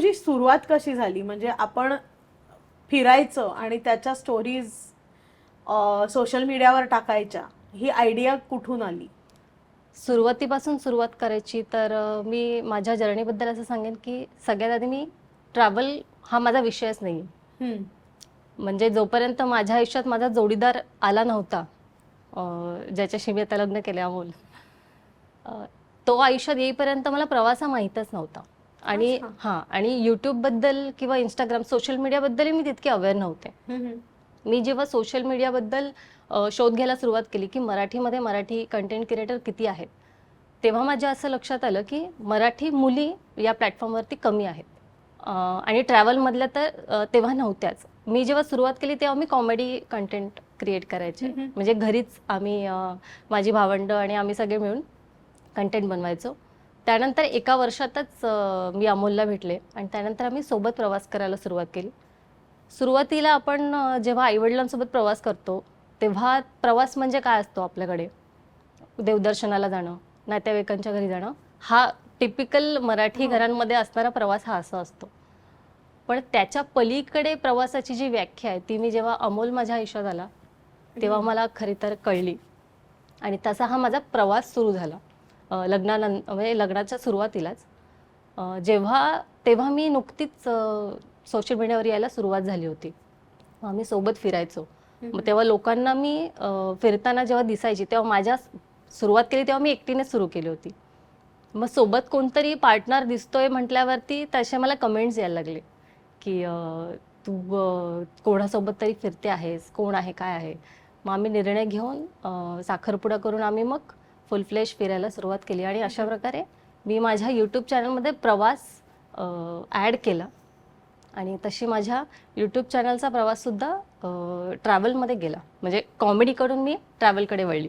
तुझी सुरुवात कशी झाली? म्हणजे आपण फिरायचं आणि त्याच्या स्टोरीज सोशल मीडियावर टाकायच्या, ही आयडिया कुठून आली? सुरुवातीपासून सुरुवात करायची तर मी माझ्या जर्नीबद्दल असं सांगेन की सगळ्यात आधी मी ट्रॅव्हल हा माझा विषयच नाही आहे. हम्म. म्हणजे जोपर्यंत माझ्या आयुष्यात माझा जोडीदार आला नव्हता, ज्याच्याशी मी आता लग्न केले अमोल, अ, तो आयुष्यात येईपर्यंत मला प्रवास हा माहीतच नव्हता. आणि अच्छा. हां, आणि यूट्यूबबद्दल किंवा इंस्टाग्राम सोशल मीडियाबद्दलही मी तितके अवेअर नव्हते. हम्म. मी जेव्हा सोशल मीडियाबद्दल शोध घ्यायला सुरुवात केली की मराठीमध्ये मराठी कंटेंट क्रिएटर किती आहेत, तेव्हा माझ्या असं लक्षात आलं की मराठी मुली या प्लॅटफॉर्मवरती कमी आहेत. आणि ट्रॅव्हलमधल्या तर तेव्हा नव्हत्याच. मी जेव्हा सुरुवात केली तेव्हा मी कॉमेडी कंटेंट क्रिएट करायचे. म्हणजे घरीच आम्ही माझी भावंडं आणि आम्ही सगळे मिळून कंटेंट बनवायचो. त्यानंतर एका वर्षातच मी अमोलला भेटले आणि त्यानंतर आम्ही सोबत प्रवास करायला सुरुवात केली. सुरुवातीला आपण जेव्हा आईवडिलांसोबत प्रवास करतो तेव्हा प्रवास म्हणजे काय असतो आपल्याकडे, देवदर्शनाला जाणं, नातेवाईकांच्या घरी जाणं, हा टिपिकल मराठी घरांमध्ये असणारा प्रवास हा असा असतो. पण त्याच्या पलीकडे प्रवासाची जी व्याख्या आहे ती मी जेव्हा अमोल माझ्या आयुष्यात आला तेव्हा मला खरी तर कळली. आणि तसा हा माझा प्रवास सुरू झाला लग्नानंतर, म्हणजे लग्नाच्या सुरुवातीलाच. तेव्हा मी नुकतीच सोशल मीडियावर यायला सुरुवात झाली होती. आम्ही सोबत फिरायचो. मग तेव्हा लोकांना मी फिरताना जेव्हा दिसायची तेव्हा सुरुवात केली तेव्हा मी एकटीनेच सुरू केली होती. मग सोबत कोणतरी पार्टनर दिसतोय म्हटल्यावरती तसे मला कमेंट्स यायला लागले की तू कोणासोबत तरी फिरते आहेस, कोण आहे, काय आहे. मग आम्ही निर्णय घेऊन साखरपुडा करून आम्ही मग फुल फ्लेश फिरायला सुरुवात केली. आणि अशा प्रकारे मी माझ्या यूट्यूब चॅनलमध्ये प्रवास ॲड केला. आणि तशी माझ्या यूट्यूब चॅनलचा प्रवाससुद्धा ट्रॅव्हलमध्ये गेला. म्हणजे कॉमेडीकडून मी ट्रॅव्हलकडे वळली.